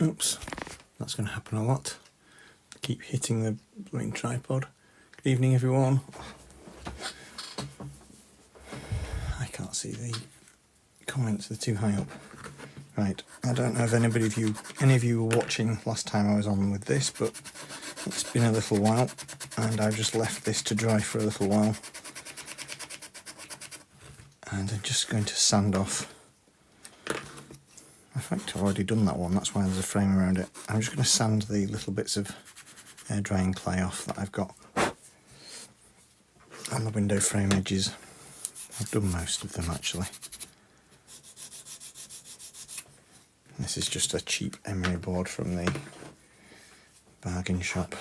Oops, that's going to happen a lot. Keep hitting the blooming tripod. Good evening, everyone. I can't see the comments, they're too high up. Right, I don't know if any of you were watching last time I was on with this, but it's been a little while, and I've just left this to dry for a little while. And I'm just going to sand off. In fact, I've already done that one, that's why there's a frame around it. I'm just going to sand the little bits of air drying clay off that I've got on the window frame edges. I've done most of them actually. This is just a cheap emery board from the bargain shop.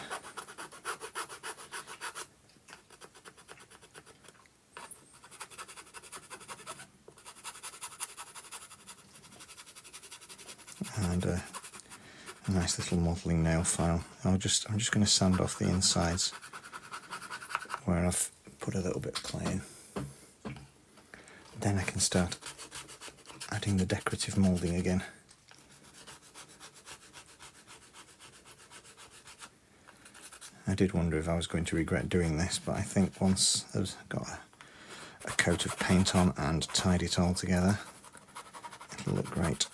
And a nice little modelling nail file. I'm just going to sand off the insides where I've put a little bit of clay in. Then I can start adding the decorative moulding again. I did wonder if I was going to regret doing this, but I think once I've got a coat of paint on and tied it all together, it'll look great.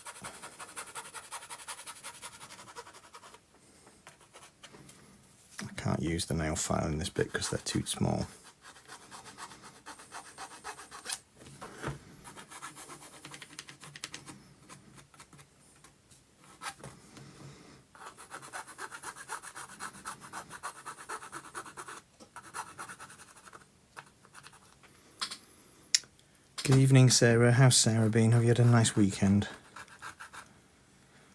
I can't use the nail file in this bit because they're too small. Good evening, Sarah. How's Sarah been? Have you had a nice weekend?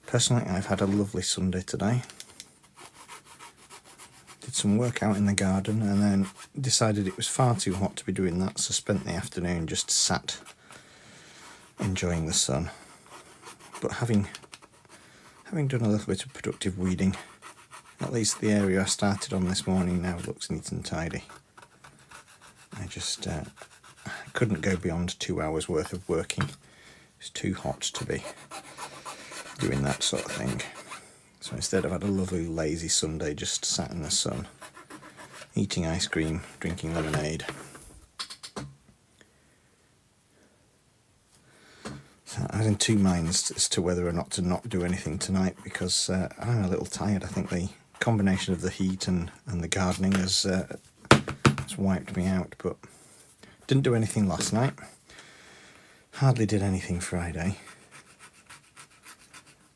Personally, I've had a lovely Sunday today. Did some work out in the garden and then decided it was far too hot to be doing that, so spent the afternoon just sat enjoying the sun. But having done a little bit of productive weeding, at least the area I started on this morning now looks neat and tidy. I just couldn't go beyond 2 hours worth of working. It's too hot to be doing that sort of thing. So instead I've had a lovely lazy Sunday, just sat in the sun, eating ice cream, drinking lemonade. So I was in two minds as to whether or not to not do anything tonight, because I'm a little tired. I think the combination of the heat and the gardening has wiped me out, but didn't do anything last night. Hardly did anything Friday.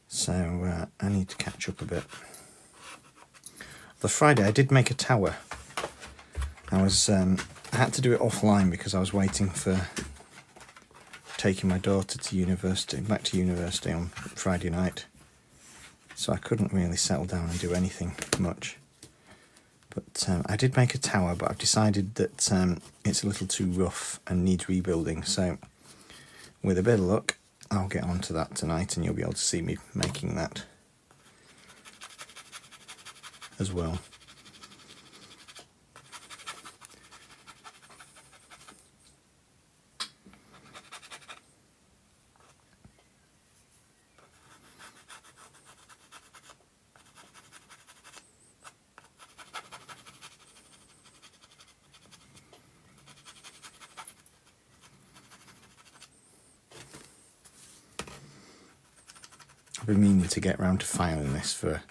So I need to catch up a bit. The Friday I did make a tower. I had to do it offline because I was waiting for taking my daughter to back to university on Friday night. So I couldn't really settle down and do anything much. But I did make a tower, but I've decided that it's a little too rough and needs rebuilding. So with a bit of luck, I'll get onto that tonight and you'll be able to see me making that as well. I've been meaning to get round to filing this for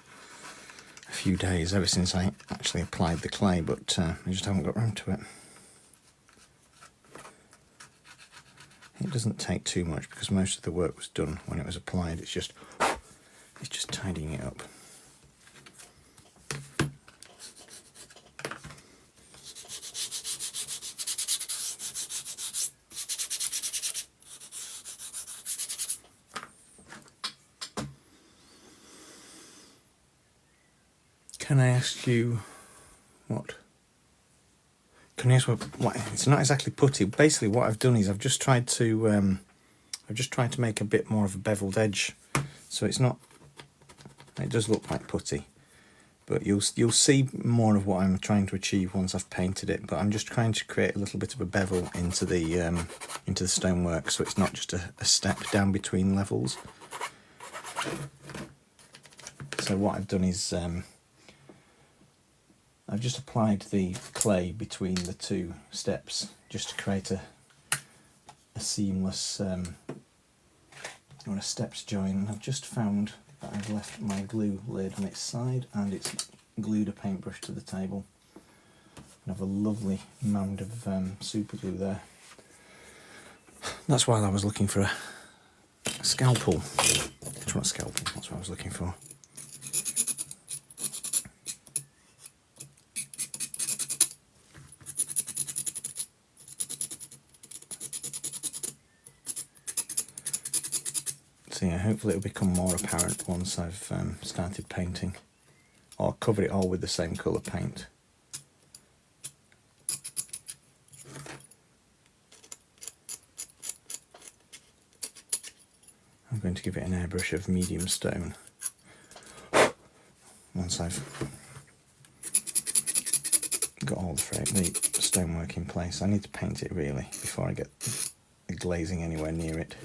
a few days, ever since I actually applied the clay, but I just haven't got round to it. It doesn't take too much because most of the work was done when it was applied. It's just tidying it up. Can I ask you what? Can I ask what? It's not exactly putty. Basically, what I've done is I've just tried to make a bit more of a beveled edge, so it's not. It does look like putty, but you'll see more of what I'm trying to achieve once I've painted it. But I'm just trying to create a little bit of a bevel into the stonework, so it's not just a step down between levels. So what I've done is I've just applied the clay between the two steps just to create a seamless or a steps join, and I've just found that I've left my glue laid on its side and it's glued a paintbrush to the table. I have a lovely mound of super glue there. That's while I was looking for a scalpel. It's not a scalpel, that's what I was looking for. So yeah, hopefully it'll become more apparent once I've started painting, or cover it all with the same colour paint. I'm going to give it an airbrush of medium stone once I've got all the stonework in place. I need to paint it really before I get the glazing anywhere near it.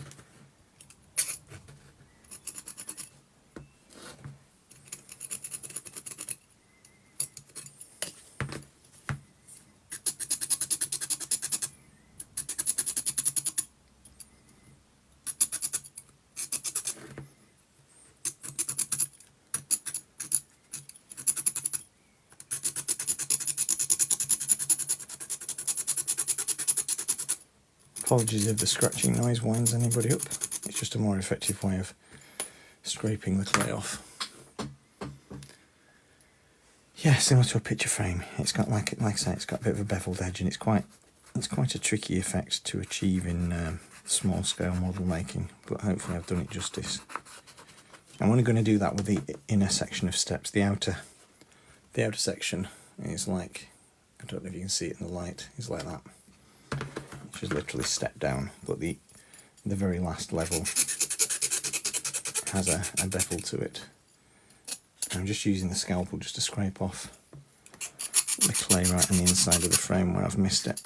Apologies if the scratching noise winds anybody up. It's just a more effective way of scraping the clay off. Yeah, similar to a picture frame. It's got like I say, it's got a bit of a beveled edge, and it's quite a tricky effect to achieve in small scale model making. But hopefully I've done it justice. I'm only going to do that with the inner section of steps. The outer section is like, I don't know if you can see it in the light. It's like that. Just literally step down, but the very last level has a bevel to it. I'm just using the scalpel just to scrape off the clay right on the inside of the frame where I've missed it.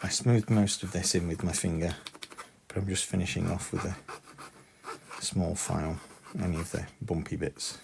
I smoothed most of this in with my finger, but I'm just finishing off with a small file, any of the bumpy bits.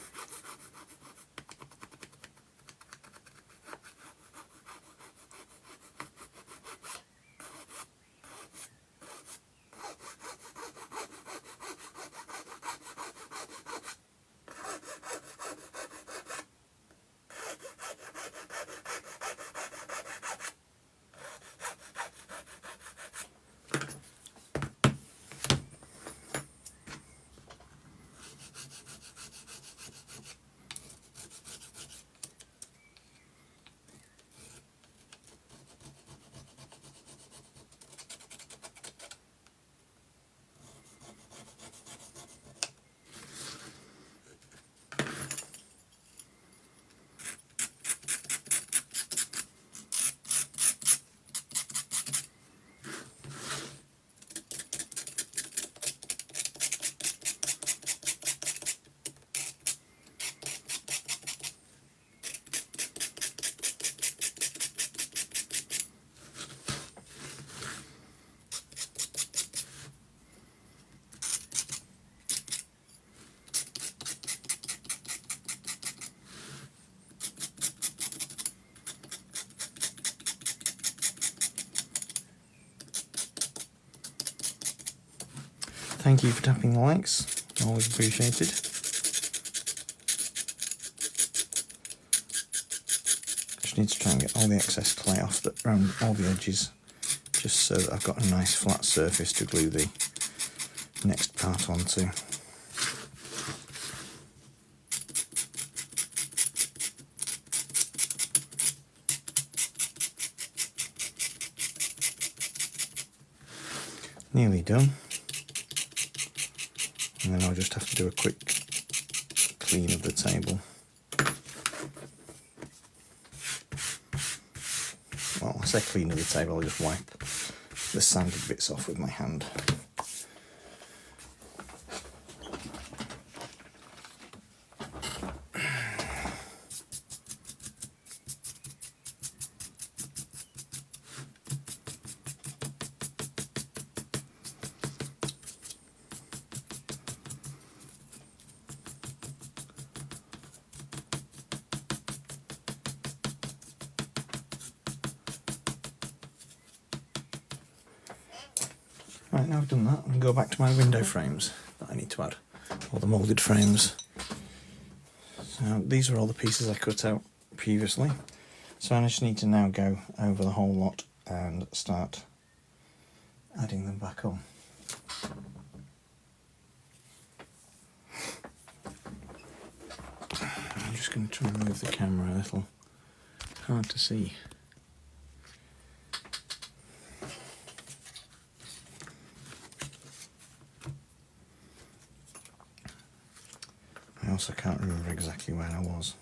Thank you for tapping the likes, always appreciated. Just need to try and get all the excess clay off around all the edges, just so that I've got a nice flat surface to glue the next part onto. Nearly done. And then I'll just have to do a quick clean of the table. Well, I say clean of the table, I'll just wipe the sanded bits off with my hand. Right, now I've done that, I'm going to go back to my window frames that I need to add, or the moulded frames. So these are all the pieces I cut out previously. So I just need to now go over the whole lot and start adding them back on. I'm just going to try and move the camera a little. Hard to see. I also can't remember exactly where I was.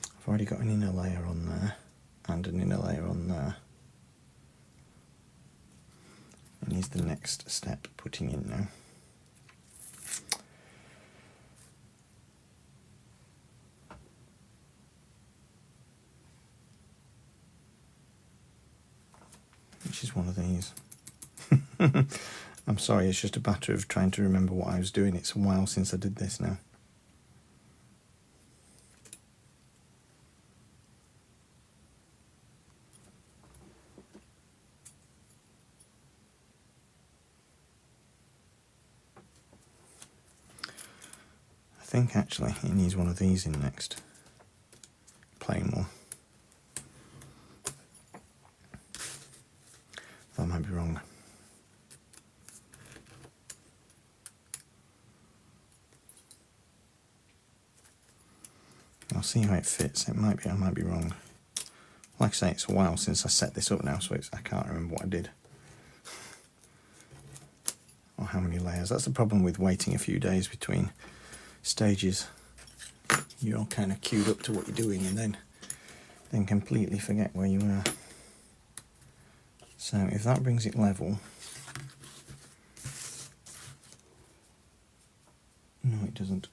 I've already got an inner layer on there and an inner layer on there. And here's the next step, putting in now. Which is one of these. I'm sorry, it's just a matter of trying to remember what I was doing. It's a while since I did this now. I think actually it needs one of these in next. Plain one. That might be wrong. I'll see how it fits. It might be, I might be wrong. Like I say, it's a while since I set this up now, so I can't remember what I did. Or how many layers. That's the problem with waiting a few days between stages. You're all kind of queued up to what you're doing and then completely forget where you are. So if that brings it level, no it doesn't.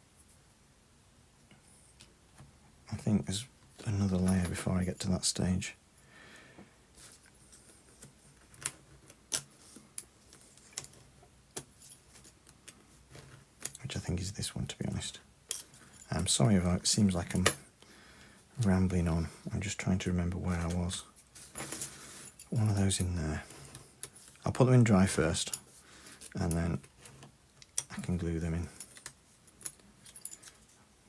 I think there's another layer before I get to that stage. Which I think is this one, to be honest. I'm sorry if it seems like I'm rambling on. I'm just trying to remember where I was. One of those in there. I'll put them in dry first, and then I can glue them in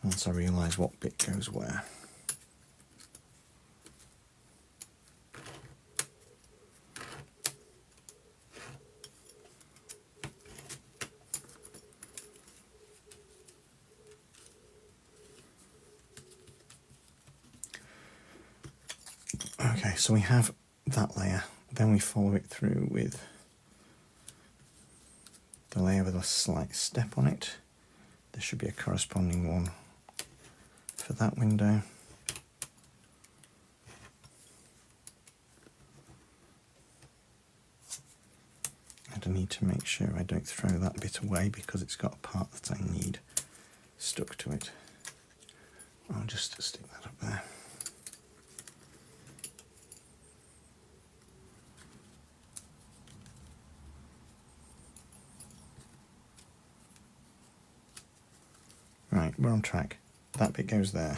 once I realise what bit goes where. Okay, so we have that layer, then we follow it through with the layer with a slight step on it. There should be a corresponding one for that window. And I need to make sure I don't throw that bit away because it's got a part that I need stuck to it. I'll just stick that up there. Right, we're on track. That bit goes there.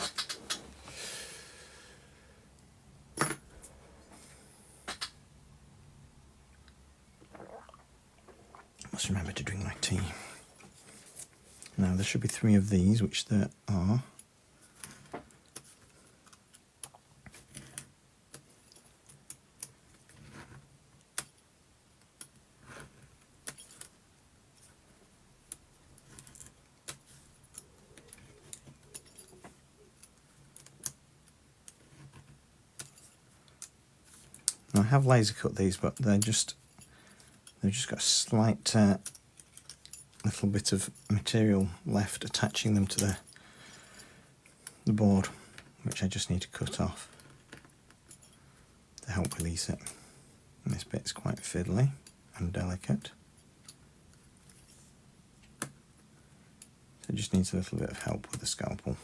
Must remember to drink my tea. Now there should be 3 of these, which there are. Now, I have laser cut these, but they've just got a slight little bit of material left attaching them to the board, which I just need to cut off to help release it. And this bit's quite fiddly and delicate, so it just needs a little bit of help with the scalpel.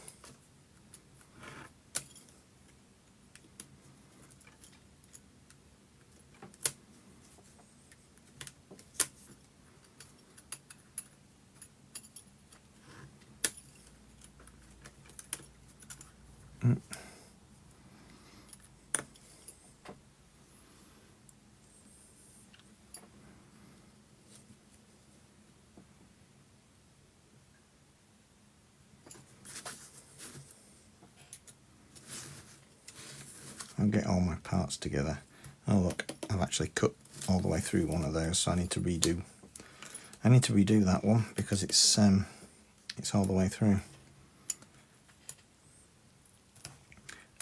get all my parts together. Oh look, I've actually cut all the way through one of those, so I need to redo that one because it's all the way through.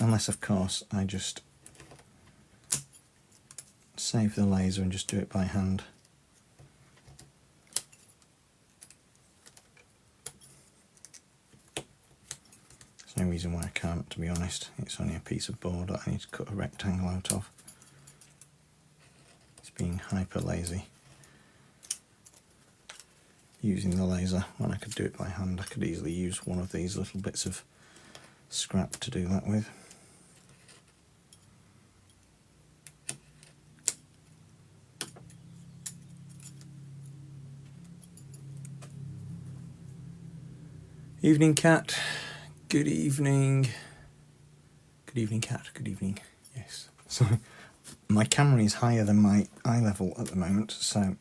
Unless of course I just save the laser and just do it by hand. There's no reason why I can't, to be honest. It's only a piece of board that I need to cut a rectangle out of. It's being hyper lazy using the laser when I could do it by hand. I could easily use one of these little bits of scrap to do that with. Evening, cat. Good evening. Good evening, cat. Good evening. Yes. So my camera is higher than my eye level at the moment, so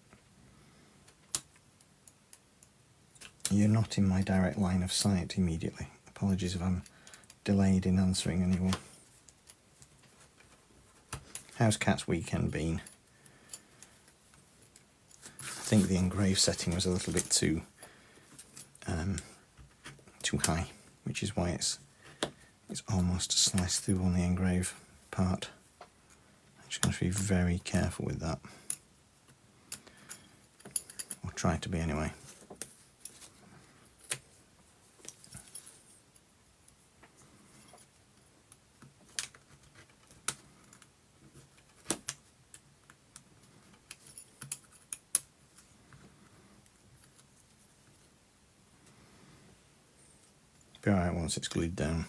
you're not in my direct line of sight immediately. Apologies if I'm delayed in answering anyone. How's Cat's weekend been? I think the engrave setting was a little bit too high, which is why it's almost sliced through on the engrave part. I'm just going to be very careful with that, or try to be anyway. Be alright once it's glued down.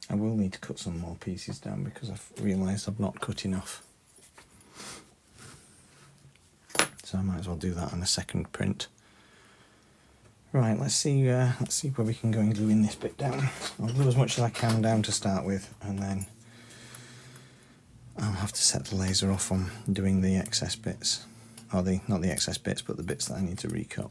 I will need to cut some more pieces down because I've realised I've not cut enough. So I might as well do that on a second print. Right, let's see where we can go and glue in this bit down. I'll glue as much as I can down to start with, and then I'll have to set the laser off on doing the excess bits. Or not the excess bits, but the bits that I need to recut.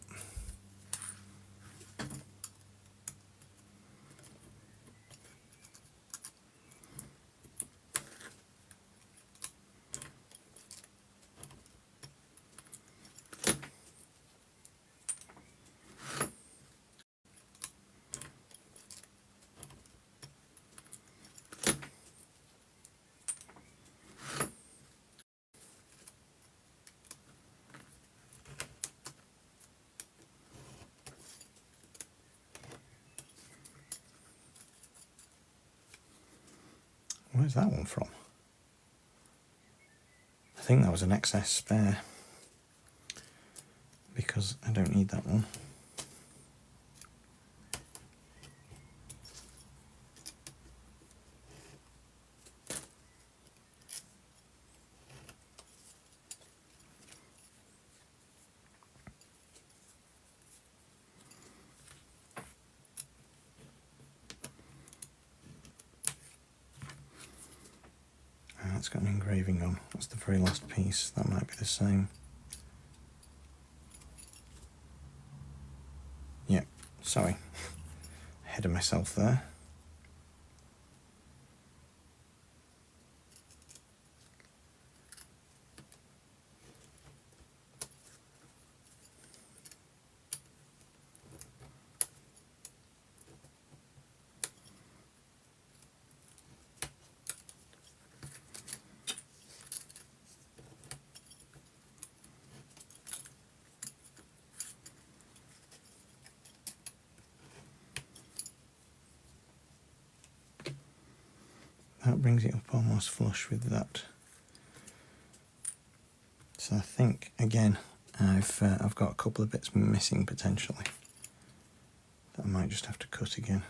Where's that one from? I think that was an excess spare, because I don't need that one. That's got an engraving on. That's the very last piece. That might be the same. Yep, sorry. Ahead of myself there. That brings it up almost flush with that. So I think again I've got a couple of bits missing potentially that I might just have to cut again.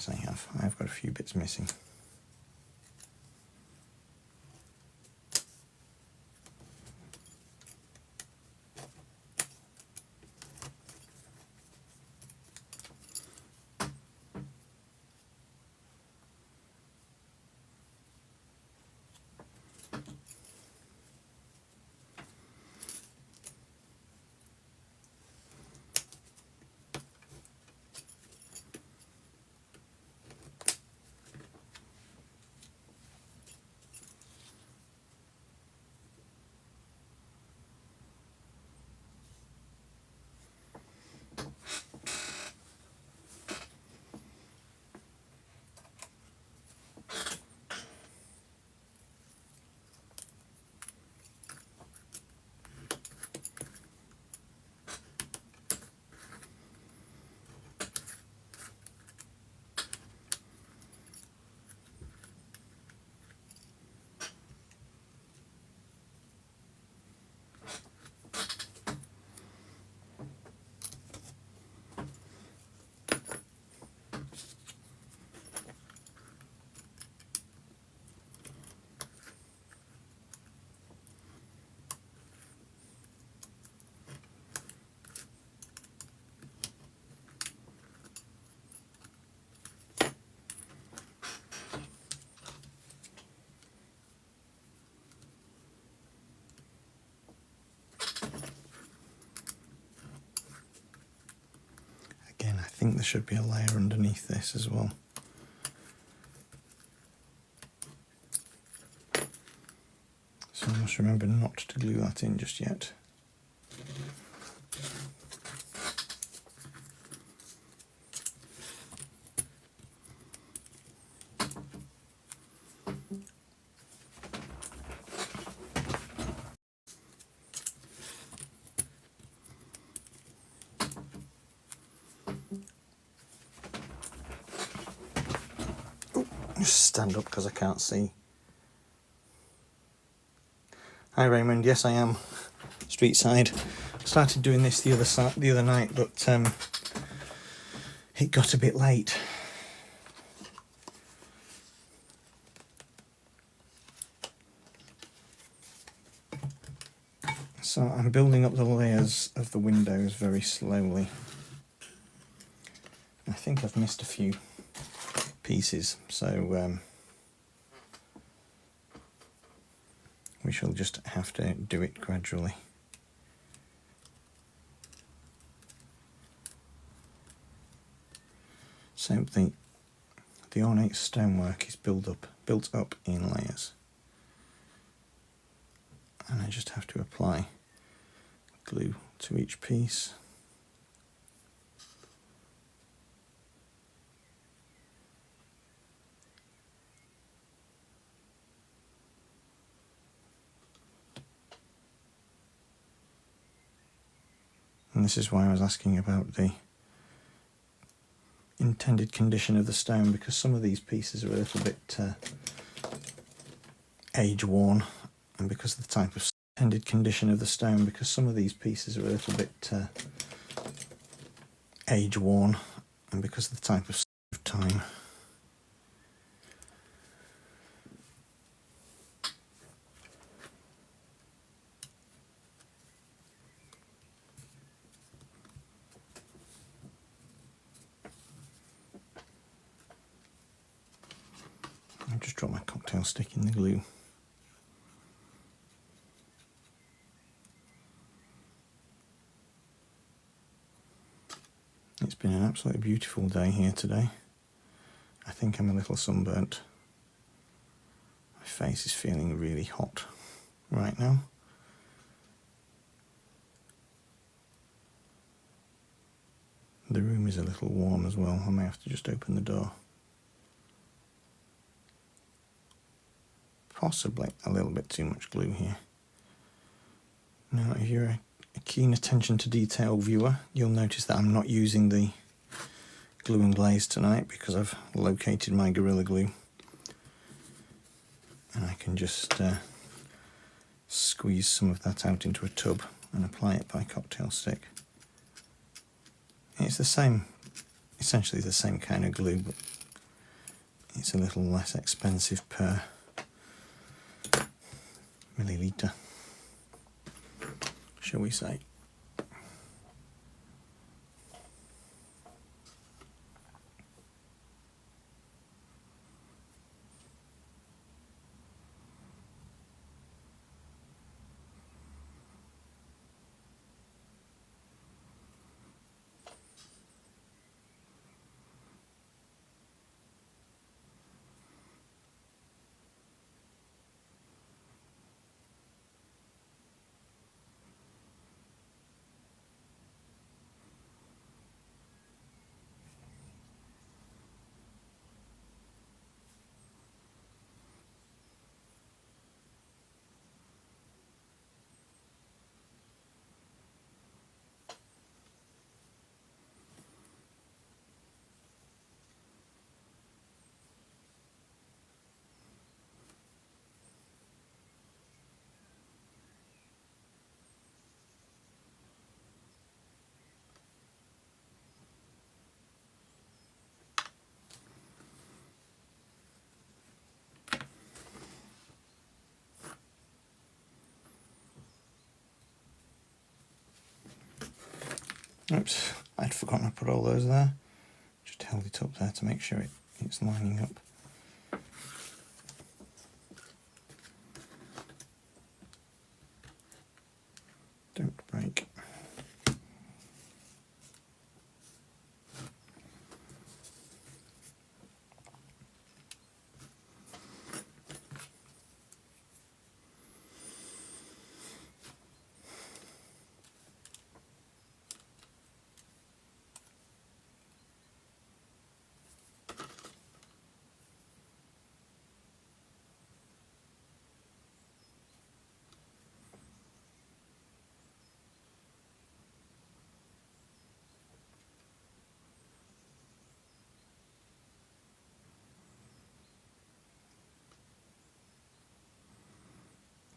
Yes, I have. I've got a few bits missing. Again, I think there should be a layer underneath this as well. So I must remember not to glue that in just yet. Just stand up because I can't see. Hi Raymond, yes I am. Street side. Started doing this the other night, but it got a bit late. So I'm building up the layers of the windows very slowly. I think I've missed a few pieces, so we shall just have to do it gradually. So the ornate stonework is built up in layers, and I just have to apply glue to each piece. And this is why I was asking about the intended condition of the stone, because some of these pieces are a little bit age-worn, and because of the type of intended condition of the stone, because some of these pieces are a little bit age-worn, and because of the type of time. I'll just drop my cocktail stick in the glue. It's been an absolutely beautiful day here today. I think I'm a little sunburnt. My face is feeling really hot right now. The room is a little warm as well. I may have to just open the door. Possibly a little bit too much glue here. Now, if you're a keen attention to detail viewer, you'll notice that I'm not using the glue and glaze tonight because I've located my Gorilla Glue. And I can just squeeze some of that out into a tub and apply it by cocktail stick. It's the same, essentially the same kind of glue, but it's a little less expensive per milliliter, shall we say. Oops, I'd forgotten to put all those there. Just held it up there to make sure it's lining up. Don't break.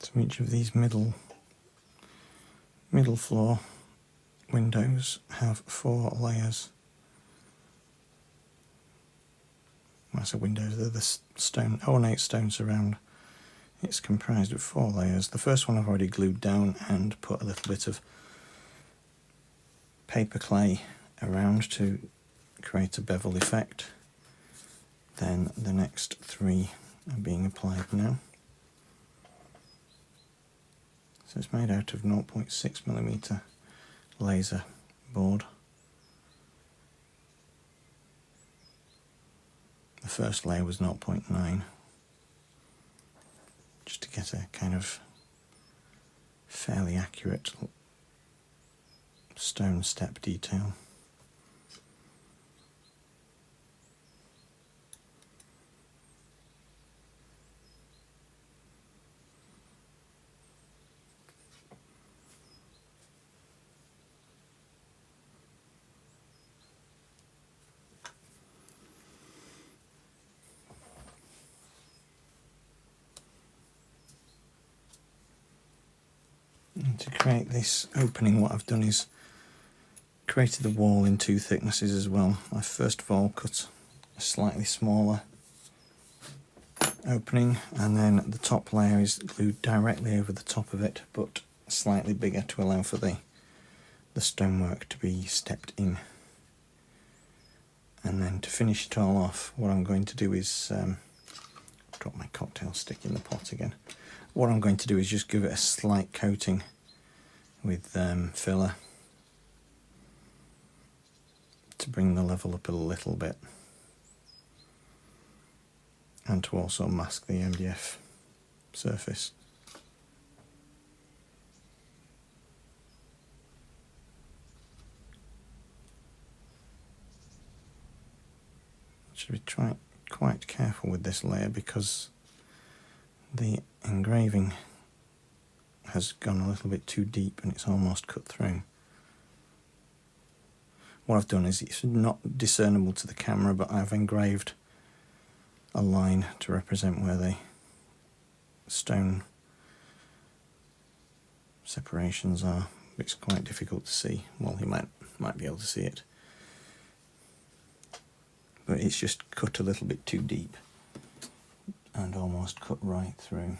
So each of these middle floor windows have 4 layers. When I say windows, they're the ornate stone surround. It's comprised of 4 layers. The first one I've already glued down and put a little bit of paper clay around to create a bevel effect. Then the next 3 are being applied now. So it's made out of 0.6mm laser board. The first layer was 0.9, just to get a kind of fairly accurate stone step detail. And to create this opening, what I've done is created the wall in 2 thicknesses as well. I first of all cut a slightly smaller opening, and then the top layer is glued directly over the top of it, but slightly bigger to allow for the stonework to be stepped in. And then to finish it all off, what I'm going to do is drop my cocktail stick in the pot again. What I'm going to do is just give it a slight coating with filler to bring the level up a little bit, and to also mask the MDF surface. Should be quite careful with this layer because the engraving has gone a little bit too deep and it's almost cut through. What I've done is, it's not discernible to the camera, but I've engraved a line to represent where the stone separations are. It's quite difficult to see. Well, you might be able to see it, but it's just cut a little bit too deep. and almost cut right through.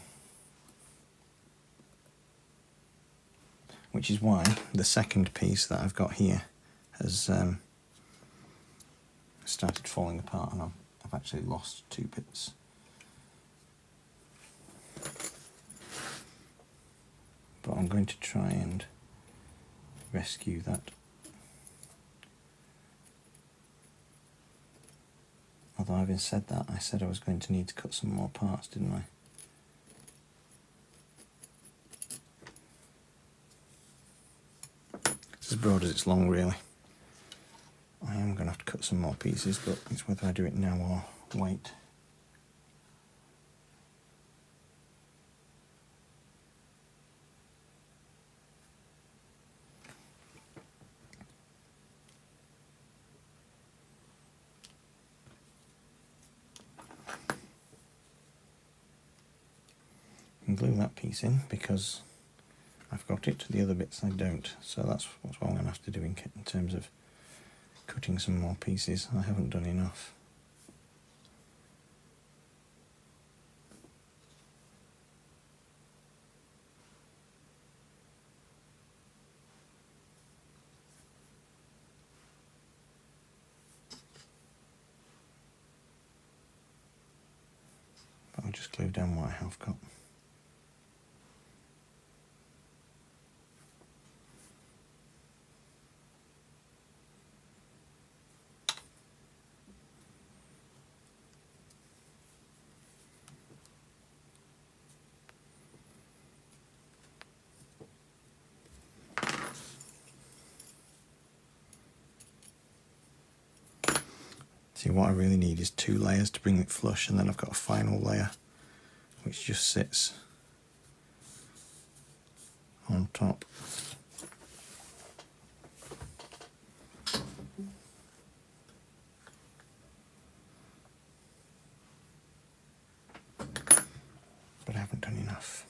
Which is why the second piece that I've got here has started falling apart, and I've actually lost 2 bits. But I'm going to try and rescue that. Although having said that, I said I was going to need to cut some more parts, didn't I? It's as broad as it's long, really. I am going to have to cut some more pieces, but it's whether I do it now or wait. And glue that piece in because I've got it, the other bits I don't, so that's what I'm going to have to do in terms of cutting some more pieces. I haven't done enough. But I'll just glue down what I have got. See, what I really need is 2 layers to bring it flush, and then I've got a final layer which just sits on top. But I haven't done enough.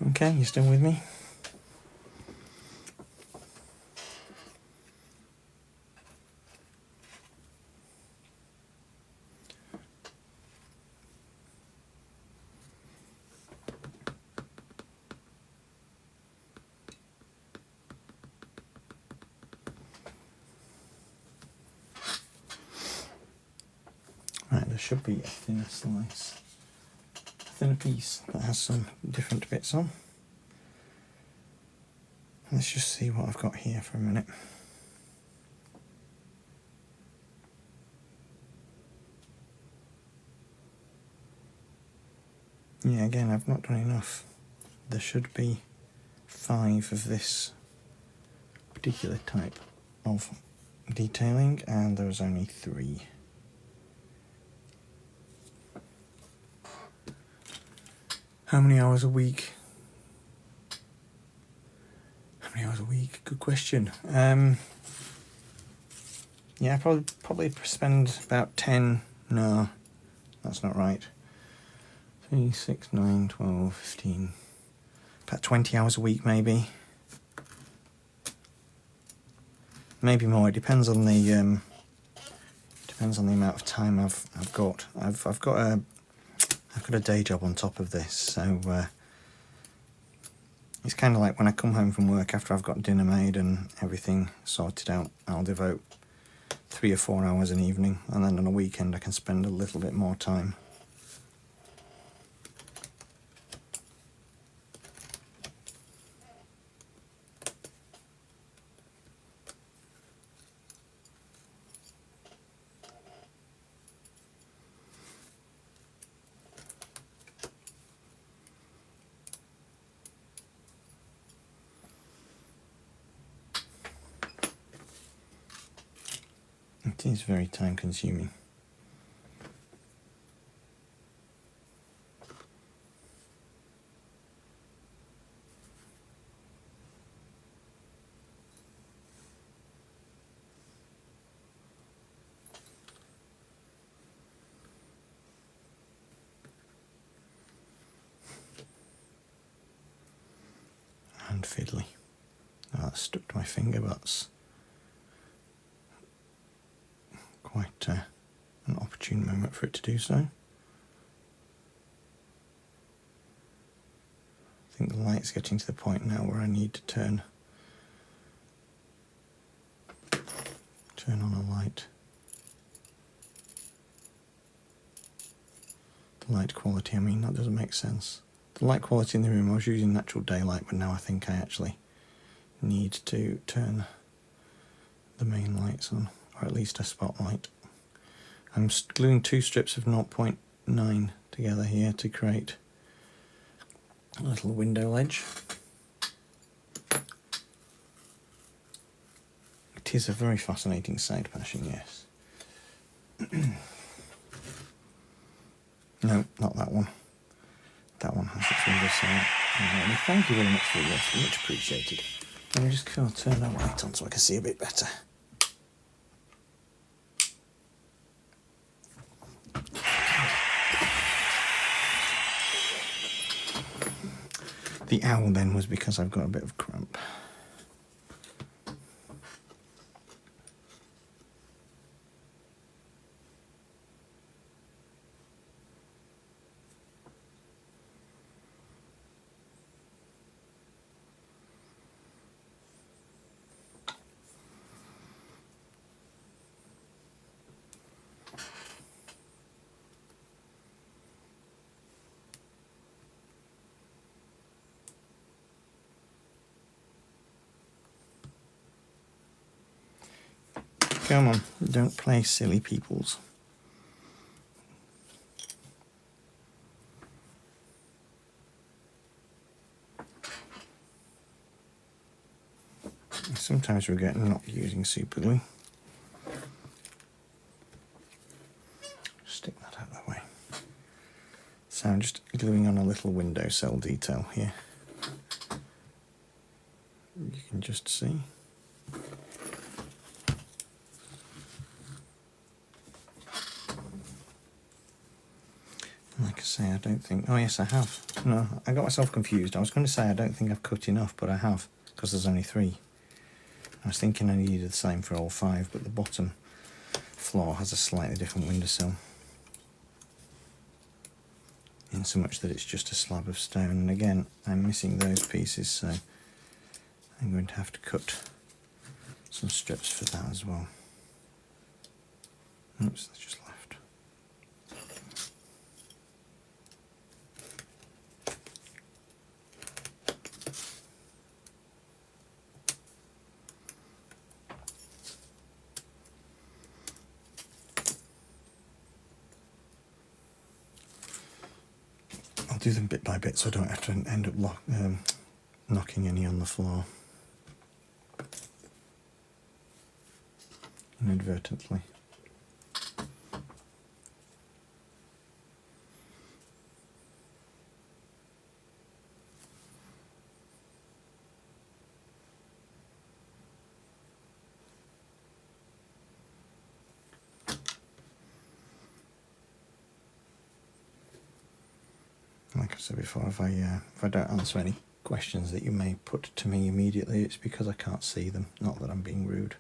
Okay, you still with me? Right, there should be a thinner slice, a thinner piece that has some different bits on. Let's just see what I've got here for a minute. Yeah, again, I've not done enough. There should be 5 of this particular type of detailing, and there was only 3. How many hours a week? How many hours a week? Good question. Yeah, probably spend about 10. No, that's not right. 3, 6, 9, 12, 15. about 20 hours a week, maybe more. It depends on the amount of time I've got. I've got a day job on top of this, so it's kind of like when I come home from work after I've got dinner made and everything sorted out, I'll devote 3 or 4 hours an evening, and then on a weekend I can spend a little bit more time. It is very time consuming. And fiddly. Oh, that stuck to my finger, but that's quite an opportune moment for it to do so. I think the light's getting to the point now where I need to turn on a light. The light quality, I mean, that doesn't make sense. The light quality in the room, I was using natural daylight, but now I think I actually need to turn the main lights on, or at least a spotlight. I'm gluing 2 strips of 0.9 together here to create a little window ledge. It is a very fascinating side passing, yes. No, not that one. That one has its window side. Right, thank you very much for this, much appreciated. Let me just turn that light on so I can see a bit better. The owl then was because I've got a bit of cramp. Come on, don't play silly peoples. I sometimes regret not using super glue. Stick that out of the way. So I'm just gluing on a little windowsill detail here. You can just see. Like I say, I don't think... Oh yes, I have. No, I got myself confused. I was going to say I don't think I've cut enough, but I have, because there's only 3. I was thinking I needed the same for all 5, but the bottom floor has a slightly different windowsill, in so much that it's just a slab of stone. And again, I'm missing those pieces, so I'm going to have to cut some strips for that as well. Oops, that's just left. I'll do them bit by bit so I don't have to end up knocking any on the floor inadvertently. Like I said before, if I don't answer any questions that you may put to me immediately, it's because I can't see them, not that I'm being rude.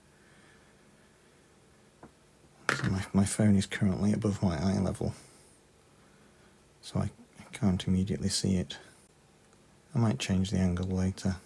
So my phone is currently above my eye level, so I can't immediately see it. I might change the angle later.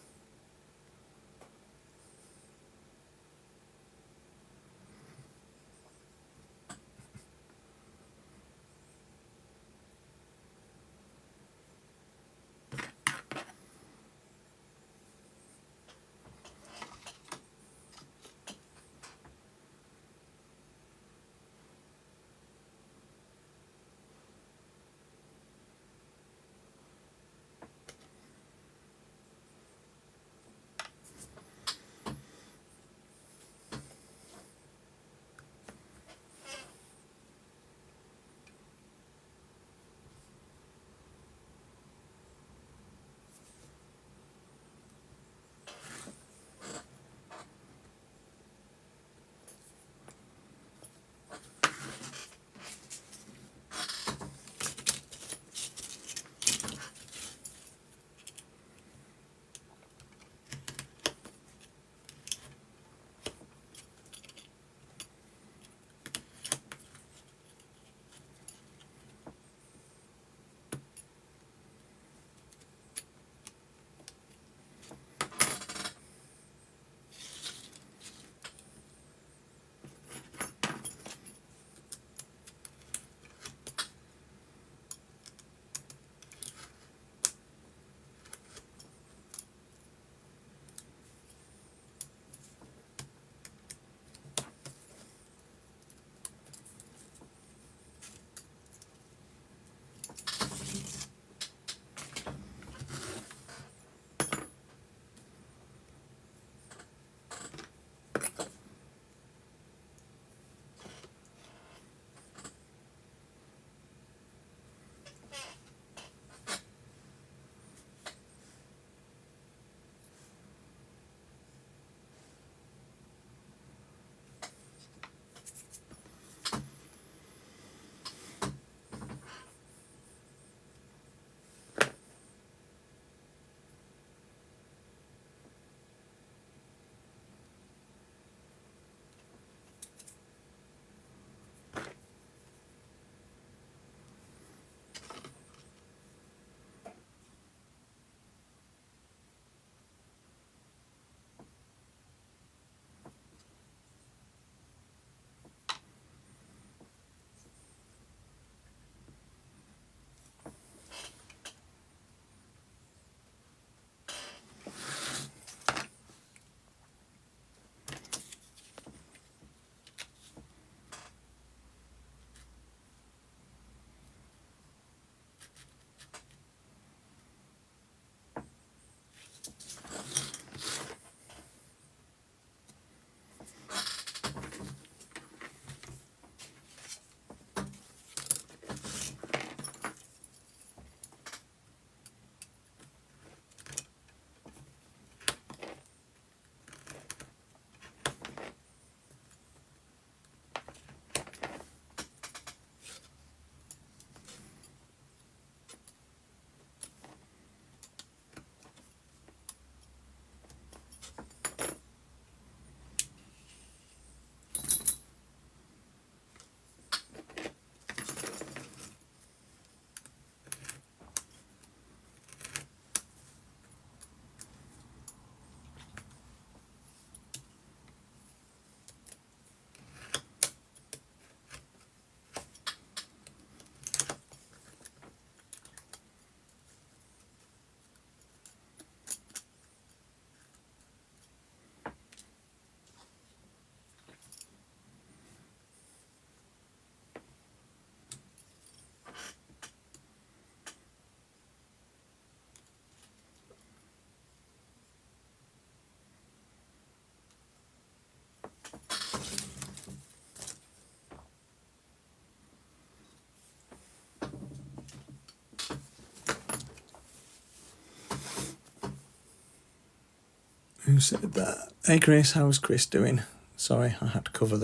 Who said that? Hey Chris, how's Chris doing? Sorry, I had to cover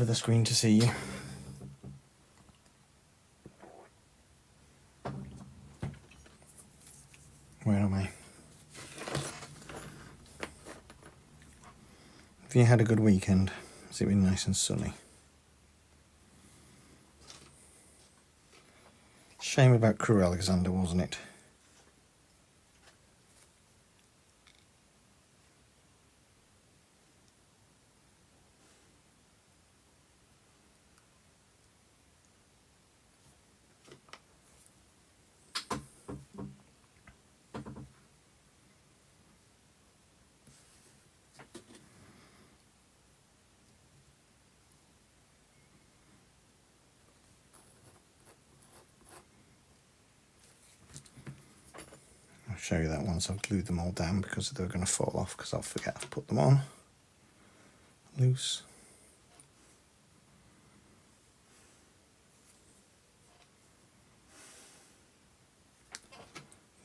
the screen to see you. Where am I? Have you had a good weekend? Has it been nice and sunny? Shame about Crew Alexander, wasn't it? I'll show you that once I've glued them all down because they're going to fall off because I'll forget I've put them on loose. I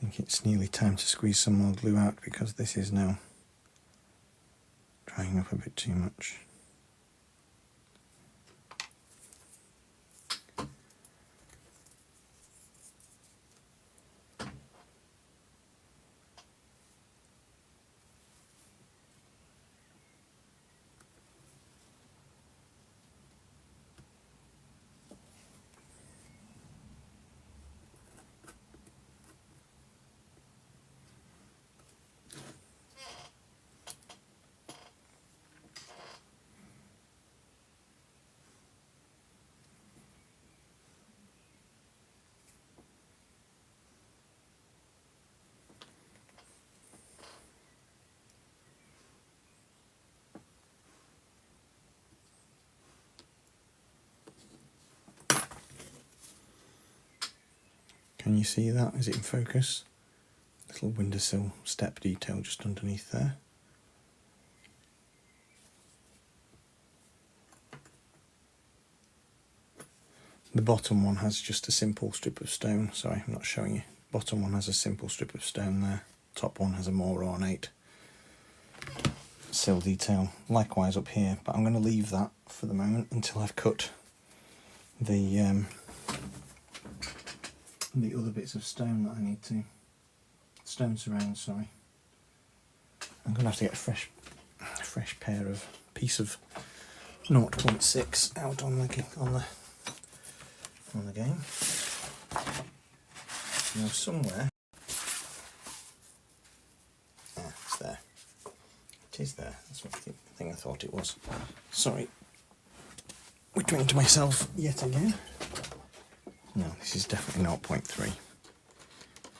think it's nearly time to squeeze some more glue out because this is now drying up a bit too much. Can you see that? Is it in focus? Little windowsill step detail just underneath there. The bottom one has just a simple strip of stone. Sorry, I'm not showing you. Bottom one has a simple strip of stone there. Top one has a more ornate sill detail. Likewise up here, but I'm going to leave that for the moment until I've cut the other bits of stone that I need to. Stone surround, sorry. I'm going to have to get a fresh piece of 0.6 out on the game. Now somewhere, it's there. It is there. That's what the thing I thought it was. Sorry, whittering to myself yet again. No, this is definitely 0.3.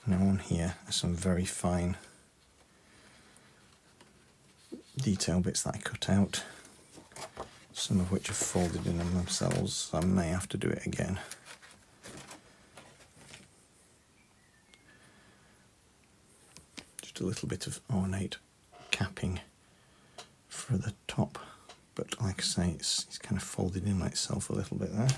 Now on here are some very fine detail bits that I cut out, some of which are folded in on themselves, so I may have to do it again. Just a little bit of ornate capping for the top, but like I say, it's kind of folded in on itself a little bit there.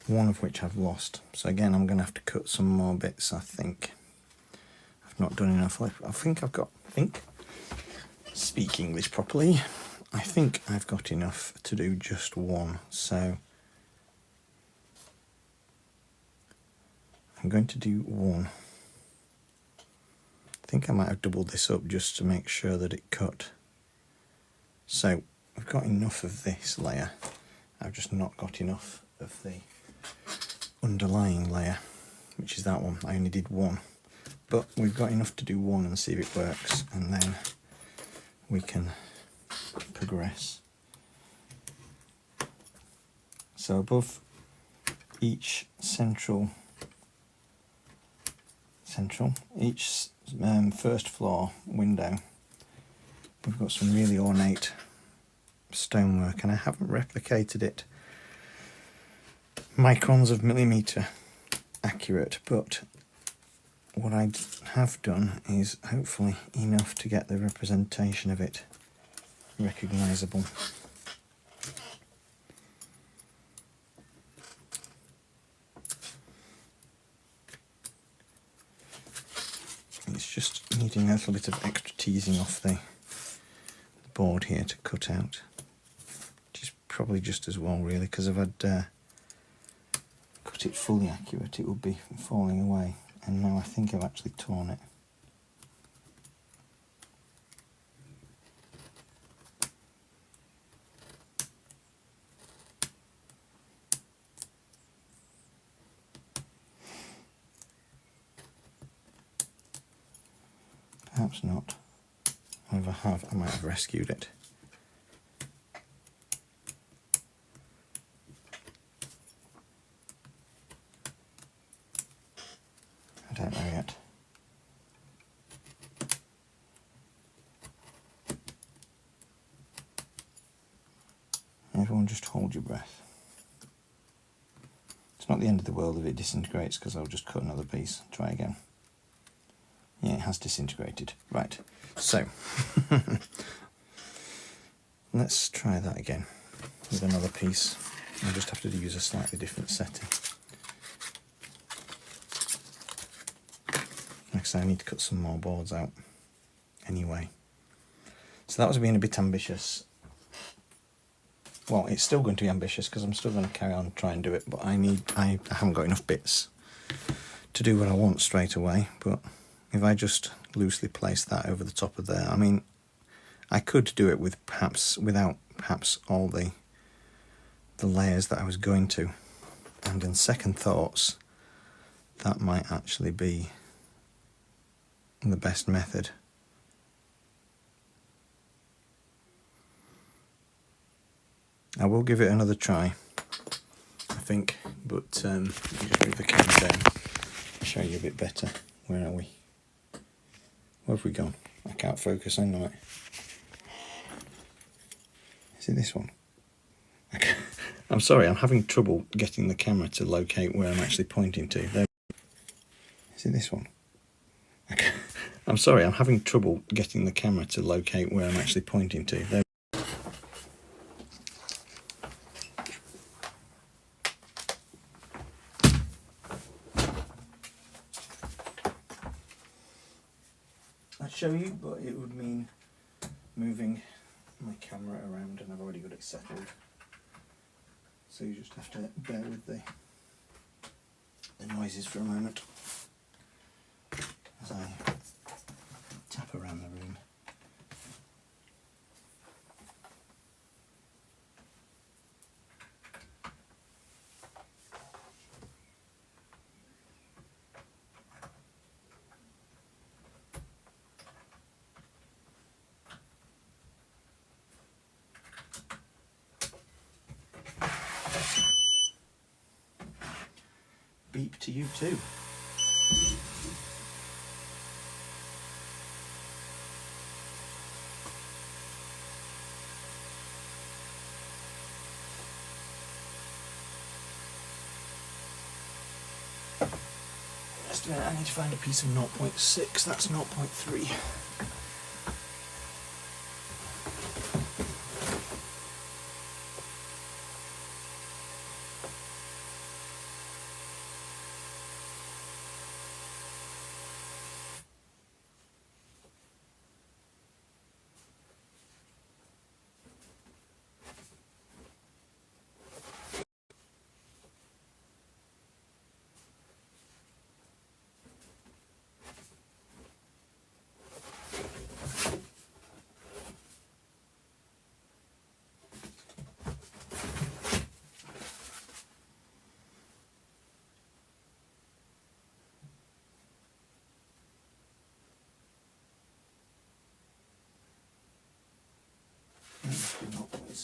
One of which I've lost, so again I'm going to have to cut some more bits. I think I've not done enough. Speak English properly, I think I've got enough to do just one, so I'm going to do one. I think I might have doubled this up just to make sure that it cut. So I've got enough of this layer, I've just not got enough of the underlying layer, which is that one. I only did one, but we've got enough to do one and see if it works, and then we can progress. So above each each first floor window, we've got some really ornate stonework, and I haven't replicated it microns of millimetre accurate, but what I have done is hopefully enough to get the representation of it recognisable. It's just needing a little bit of extra teasing off the board here to cut out, which is probably just as well really, because if I'd cut it fully accurate it would be falling away, and now I think I've actually torn it. Perhaps not. Or if I have, I might have rescued it. I don't know yet. Everyone just hold your breath. It's not the end of the world if it disintegrates, because I'll just cut another piece. Try again. Yeah, it has disintegrated. Right, so let's try that again with another piece. I'll just have to use a slightly different setting. Like I say, I need to cut some more boards out anyway. So that was being a bit ambitious. Well, it's still going to be ambitious because I'm still going to carry on and try and do it, but I haven't got enough bits to do what I want straight away. But if I just loosely place that over the top of there, I mean, I could do it with without all the layers that I was going to. And in second thoughts, that might actually be the best method. I will give it another try, I think, but let me just move the camera down, show you a bit better. Where are we? Where have we gone? I can't focus on it. Is it this one? I'm sorry, I'm having trouble getting the camera to locate where I'm actually pointing to. There. Is it this one? I'm sorry, I'm having trouble getting the camera to locate where I'm actually pointing to. There. I'd show you, but it would mean moving my camera around, and I've already got it settled. So you just have to bear with the noises for a moment as I tap around the room. Beep to you too. Just a minute, I need to find a piece of 0.6, that's 0.3.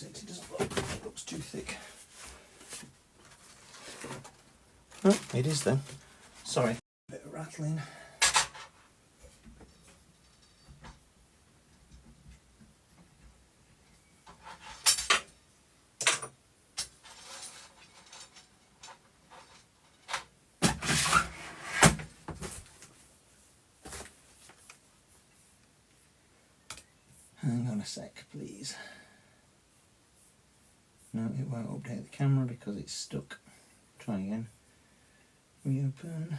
It doesn't look, it looks too thick. Oh, it is then. Sorry. Bit of rattling. Hang on a sec, please. No, it won't update the camera because it's stuck. Try again. Reopen.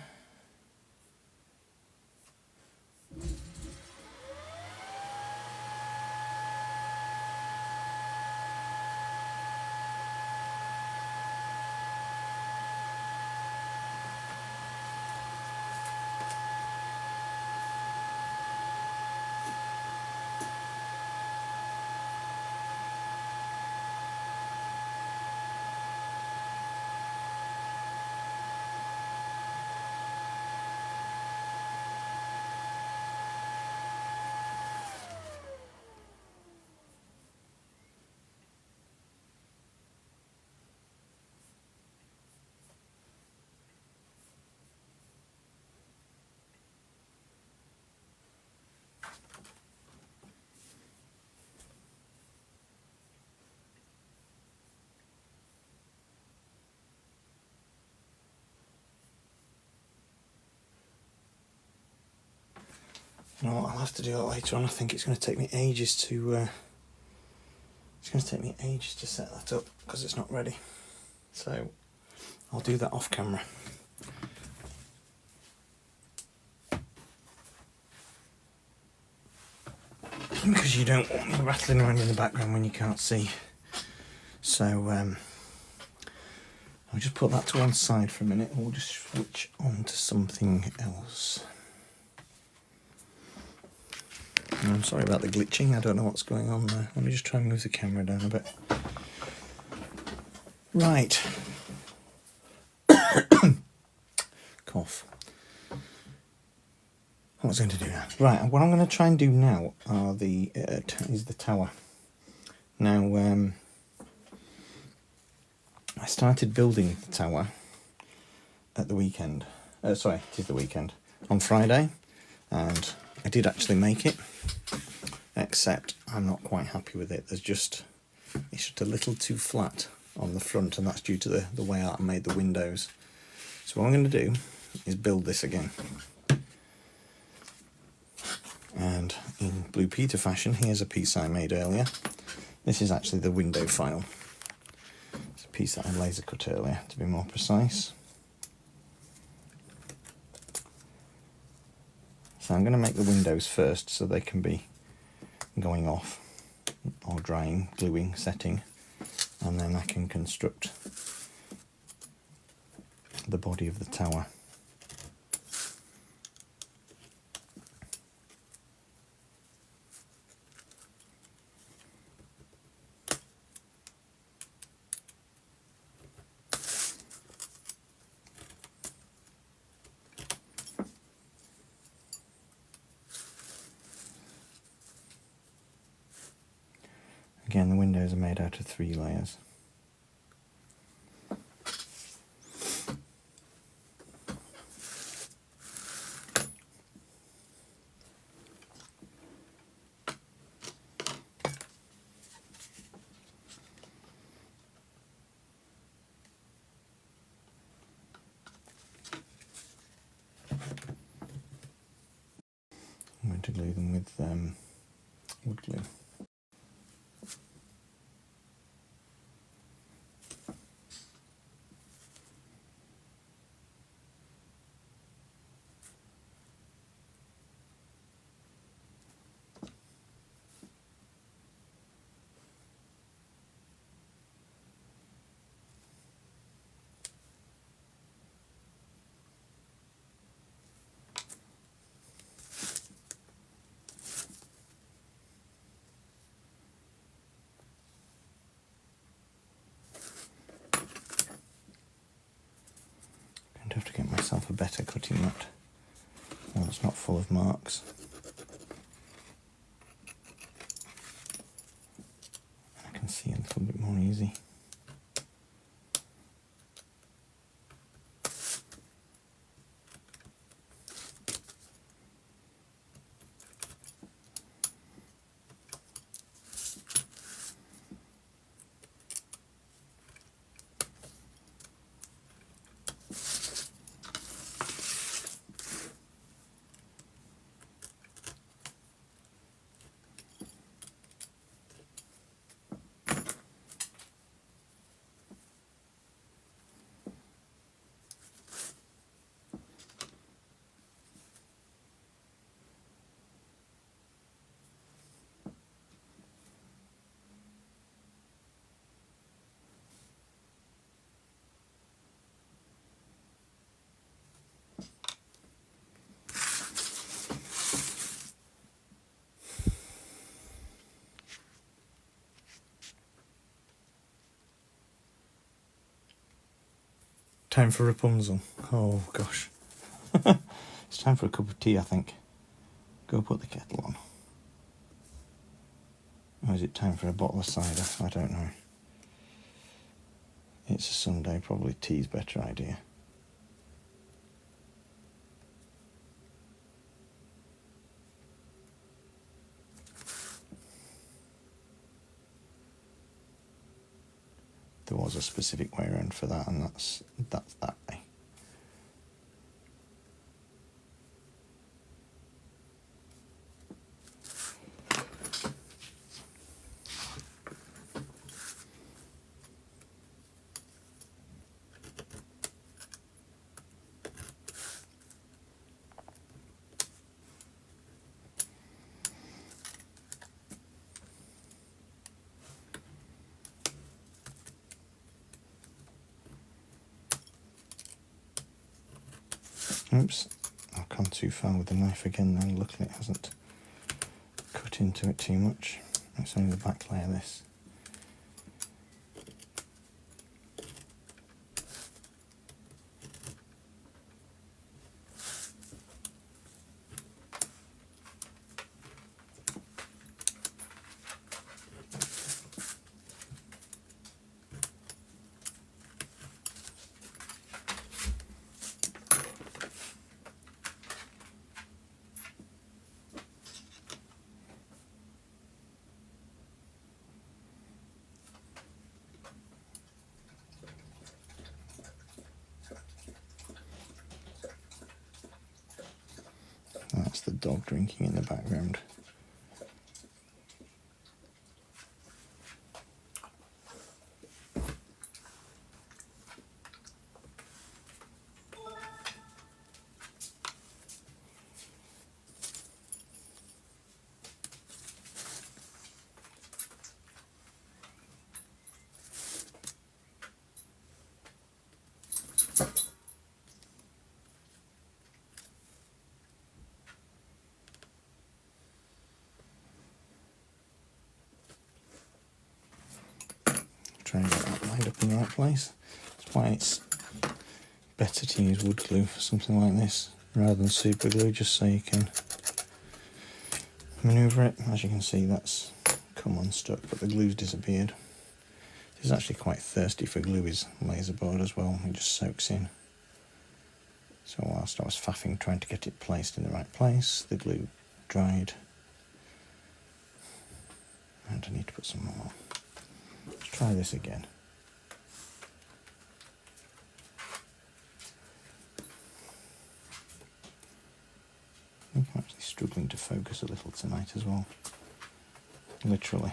You know what, I'll have to do that later on. I think it's going to take me ages to set that up because it's not ready. So I'll do that off camera. Because you don't want me rattling around in the background when you can't see. So I'll just put that to one side for a minute and we'll just switch on to something else. And I'm sorry about the glitching, I don't know what's going on there. Let me just try and move the camera down a bit. Right. Cough. What was I going to do now? Right, what I'm going to try and do now are is the tower. Now, I started building the tower at the weekend. Sorry, it is the weekend. On Friday, and I did actually make it, except I'm not quite happy with it. It's just a little too flat on the front, and that's due to the way I made the windows. So what I'm going to do is build this again. And in Blue Peter fashion, here's a piece I made earlier. This is actually the window file. It's a piece that I laser cut earlier, to be more precise. So I'm going to make the windows first so they can be going off or drying, gluing, setting, and then I can construct the body of the tower. Again, the windows are made out of 3 layers. I'm going to glue them with wood glue. I'm going to have to get myself a better cutting mat. Well, it's not full of marks. I can see a little bit more easy. Time for Rapunzel. Oh gosh. It's time for a cup of tea, I think. Go put the kettle on. Or is it time for a bottle of cider? I don't know. It's a Sunday, probably tea's a better idea. There was a specific way around for that, and that's that way. Oops, I've gone too far with the knife again then. Luckily it hasn't cut into it too much. It's only the back layer, this. That's the dog drinking in the background. Try and get that lined up in the right place. That's why it's better to use wood glue for something like this rather than super glue, just so you can manoeuvre it. As you can see, that's come unstuck, but the glue's disappeared. This is actually quite thirsty for glue, is laser board as well. It just soaks in. So whilst I was faffing trying to get it placed in the right place, the glue dried. And I need to put some more. Let's try this again. I think I'm actually struggling to focus a little tonight as well. Literally.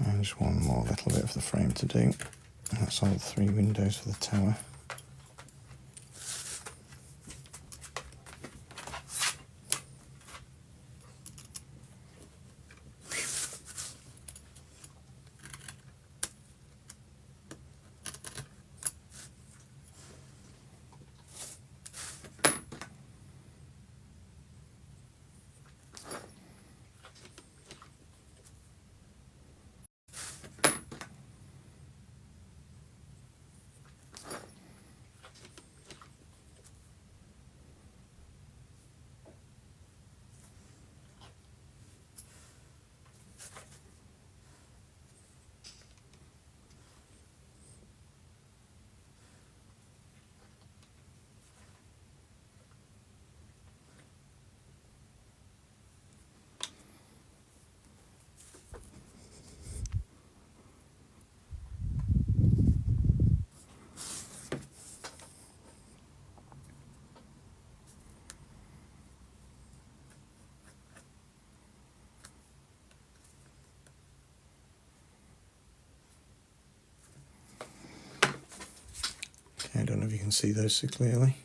And just one more little bit of the frame to do. And that's all the 3 windows for the tower. Okay, I don't know if you can see those so clearly.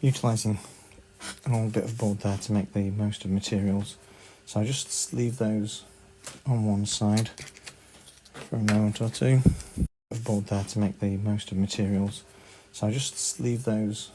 Utilising an old bit of board there to make the most of materials. So I just leave those on one side for a moment or two. Board there to make the most of materials. So I just leave those